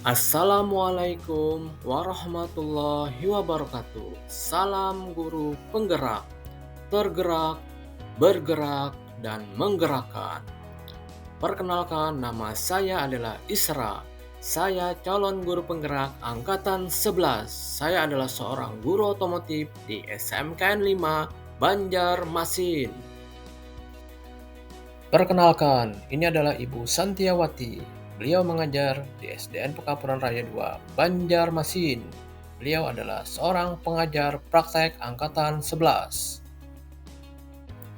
Assalamualaikum warahmatullahi wabarakatuh. Salam guru penggerak, tergerak, bergerak, dan menggerakkan. Perkenalkan, nama saya adalah Isra. Saya calon guru penggerak angkatan 11. Saya adalah seorang guru otomotif di SMKN 5 Banjarmasin. Perkenalkan, ini adalah Ibu Santiawati. Beliau mengajar di SDN Pekapuran Raya 2, Banjarmasin. Beliau adalah seorang pengajar praktek angkatan 11.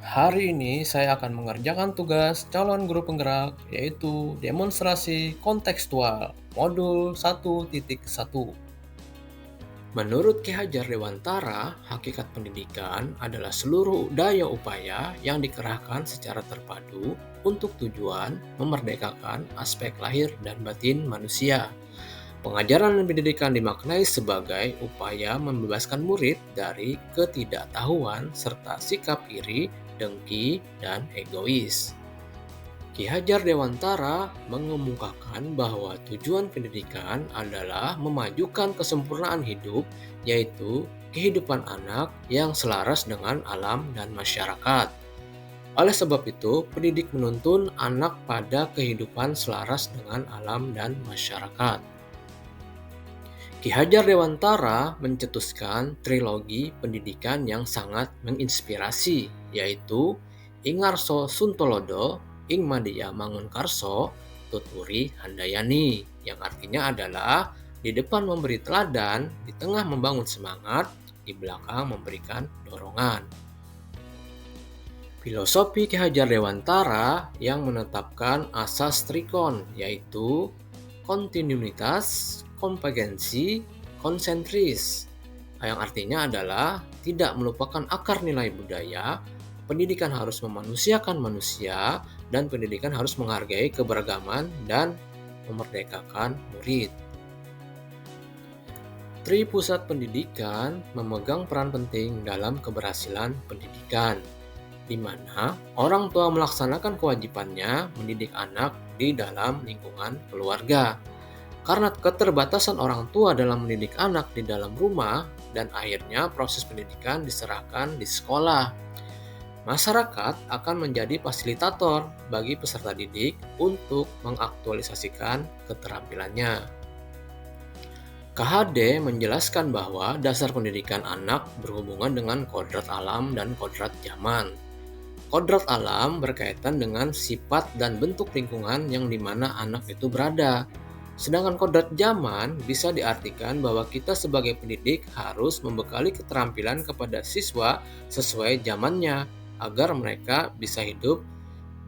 Hari ini saya akan mengerjakan tugas calon guru penggerak, yaitu demonstrasi kontekstual modul 1.1. Menurut Ki Hajar Dewantara, hakikat pendidikan adalah seluruh daya upaya yang dikerahkan secara terpadu untuk tujuan memerdekakan aspek lahir dan batin manusia. Pengajaran dan pendidikan dimaknai sebagai upaya membebaskan murid dari ketidaktahuan serta sikap iri, dengki, dan egois. Ki Hajar Dewantara mengemukakan bahwa tujuan pendidikan adalah memajukan kesempurnaan hidup, yaitu kehidupan anak yang selaras dengan alam dan masyarakat. Oleh sebab itu, pendidik menuntun anak pada kehidupan selaras dengan alam dan masyarakat. Ki Hajar Dewantara mencetuskan trilogi pendidikan yang sangat menginspirasi, yaitu Ingarso Suntolodo, Ing Madya Mangunkarso, Tuturi Handayani, yang artinya adalah di depan memberi teladan, di tengah membangun semangat, di belakang memberikan dorongan. Filosofi Ki Hajar Dewantara yang menetapkan asas trikon, yaitu kontinuitas, konvergensi, konsentris, yang artinya adalah tidak melupakan akar nilai budaya, pendidikan harus memanusiakan manusia, dan pendidikan harus menghargai keberagaman dan memerdekakan murid. Tri Pusat Pendidikan memegang peran penting dalam keberhasilan pendidikan, di mana orang tua melaksanakan kewajibannya mendidik anak di dalam lingkungan keluarga. Karena keterbatasan orang tua dalam mendidik anak di dalam rumah, dan akhirnya proses pendidikan diserahkan di sekolah. Masyarakat akan menjadi fasilitator bagi peserta didik untuk mengaktualisasikan keterampilannya. KHD menjelaskan bahwa dasar pendidikan anak berhubungan dengan kodrat alam dan kodrat zaman. Kodrat alam berkaitan dengan sifat dan bentuk lingkungan yang dimana anak itu berada. Sedangkan kodrat zaman bisa diartikan bahwa kita sebagai pendidik harus membekali keterampilan kepada siswa sesuai zamannya agar mereka bisa hidup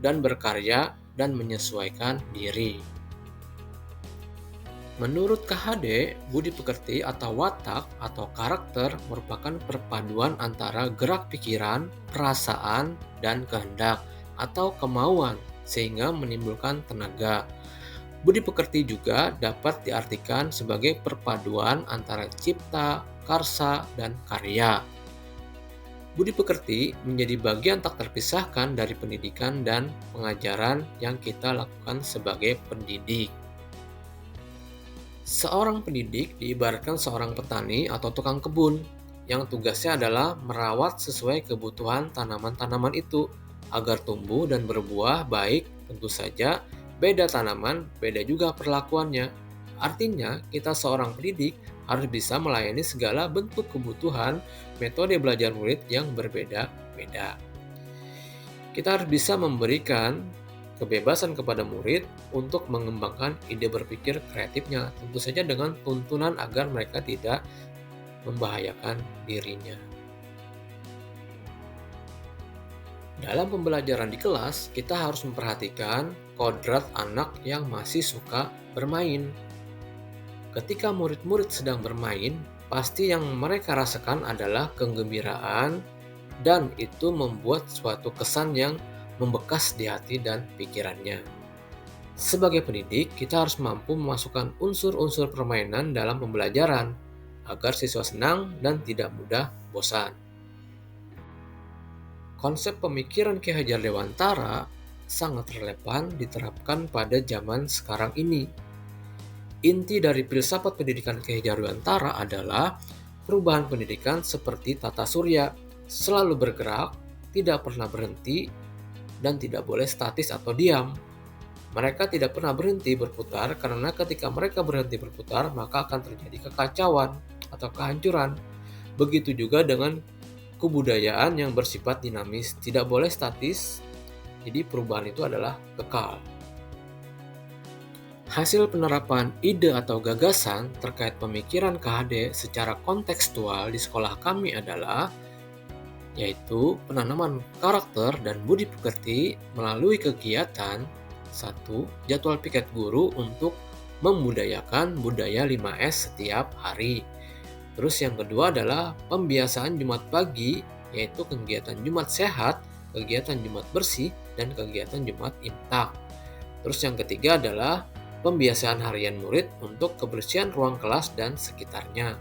dan berkarya dan menyesuaikan diri. Menurut KHD, budi pekerti atau watak atau karakter merupakan perpaduan antara gerak pikiran, perasaan, dan kehendak atau kemauan sehingga menimbulkan tenaga. Budi pekerti juga dapat diartikan sebagai perpaduan antara cipta, karsa, dan karya. Budi pekerti menjadi bagian tak terpisahkan dari pendidikan dan pengajaran yang kita lakukan sebagai pendidik. Seorang pendidik diibaratkan seorang petani atau tukang kebun yang tugasnya adalah merawat sesuai kebutuhan tanaman-tanaman itu agar tumbuh dan berbuah baik. Tentu saja beda tanaman, beda juga perlakuannya. Artinya, kita seorang pendidik harus bisa melayani segala bentuk kebutuhan metode belajar murid yang berbeda-beda. Kita harus bisa memberikan kebebasan kepada murid untuk mengembangkan ide berpikir kreatifnya, tentu saja dengan tuntunan agar mereka tidak membahayakan dirinya. Dalam pembelajaran di kelas, kita harus memperhatikan kodrat anak yang masih suka bermain. Ketika murid-murid sedang bermain, pasti yang mereka rasakan adalah kegembiraan, dan itu membuat suatu kesan yang membekas di hati dan pikirannya. Sebagai pendidik, kita harus mampu memasukkan unsur-unsur permainan dalam pembelajaran agar siswa senang dan tidak mudah bosan. Konsep pemikiran Ki Hajar Dewantara sangat relevan diterapkan pada zaman sekarang ini. Inti dari filsafat pendidikan Ki Hajar Dewantara adalah perubahan pendidikan seperti tata surya, selalu bergerak, tidak pernah berhenti, dan tidak boleh statis atau diam. Mereka tidak pernah berhenti berputar karena ketika mereka berhenti berputar maka akan terjadi kekacauan atau kehancuran. Begitu juga dengan kebudayaan yang bersifat dinamis, tidak boleh statis, jadi perubahan itu adalah kekal. Hasil penerapan ide atau gagasan terkait pemikiran KHD secara kontekstual di sekolah kami adalah yaitu penanaman karakter dan budi pekerti melalui kegiatan 1. Jadwal piket guru untuk membudayakan budaya 5S setiap hari. Terus yang kedua adalah pembiasaan Jumat pagi, yaitu kegiatan Jumat sehat, kegiatan Jumat bersih, dan kegiatan Jumat imtak. Terus yang ketiga adalah pembiasaan harian murid untuk kebersihan ruang kelas dan sekitarnya.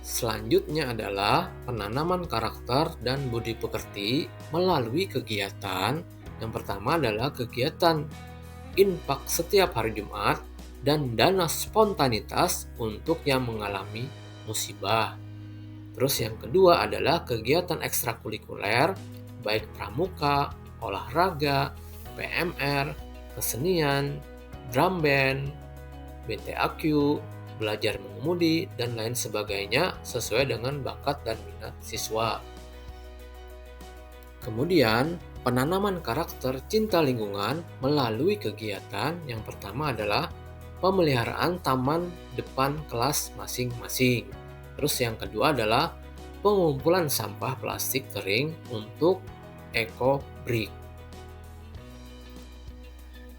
Selanjutnya adalah penanaman karakter dan budi pekerti melalui kegiatan. Yang pertama adalah kegiatan infak setiap hari Jumat dan dana spontanitas untuk yang mengalami musibah. Terus yang kedua adalah kegiatan ekstrakurikuler baik pramuka, olahraga, PMR, kesenian, drum band, BTAQ, belajar mengemudi, dan lain sebagainya sesuai dengan bakat dan minat siswa. Kemudian, penanaman karakter cinta lingkungan melalui kegiatan yang pertama adalah pemeliharaan taman depan kelas masing-masing. Terus yang kedua adalah pengumpulan sampah plastik kering untuk EcoBrick.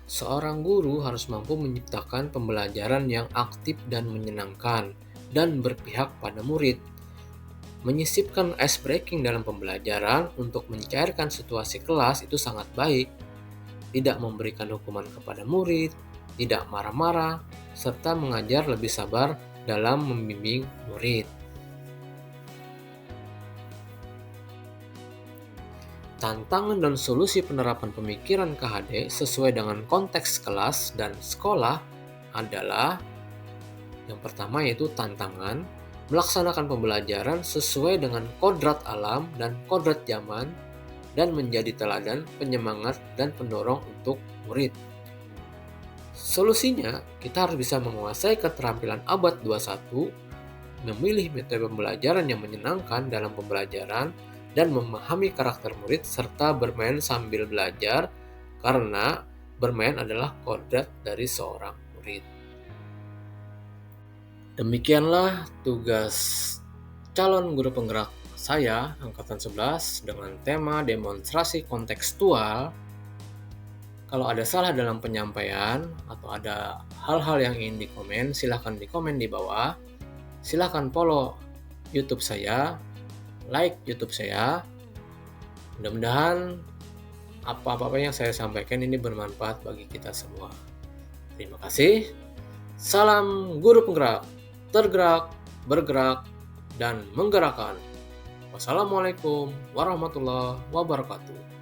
Seorang guru harus mampu menciptakan pembelajaran yang aktif dan menyenangkan dan berpihak pada murid. Menyisipkan ice breaking dalam pembelajaran untuk mencairkan situasi kelas itu sangat baik. Tidak memberikan hukuman kepada murid, tidak marah-marah, serta mengajar lebih sabar dalam membimbing murid. Tantangan dan solusi penerapan pemikiran KHD sesuai dengan konteks kelas dan sekolah adalah yang pertama yaitu tantangan, melaksanakan pembelajaran sesuai dengan kodrat alam dan kodrat zaman dan menjadi teladan, penyemangat, dan pendorong untuk murid. Solusinya, kita harus bisa menguasai keterampilan abad 21, memilih metode pembelajaran yang menyenangkan dalam pembelajaran, dan memahami karakter murid serta bermain sambil belajar karena bermain adalah kodrat dari seorang murid. Demikianlah tugas calon guru penggerak saya angkatan 11 dengan tema demonstrasi kontekstual. Kalau ada salah dalam penyampaian atau ada hal-hal yang ingin dikomen, silahkan dikomen di bawah. Silahkan follow YouTube saya, like YouTube saya. Mudah-mudahan apa-apa yang saya sampaikan ini bermanfaat bagi kita semua. Terima kasih. Salam guru penggerak, tergerak, bergerak, dan menggerakkan. Wassalamualaikum warahmatullahi wabarakatuh.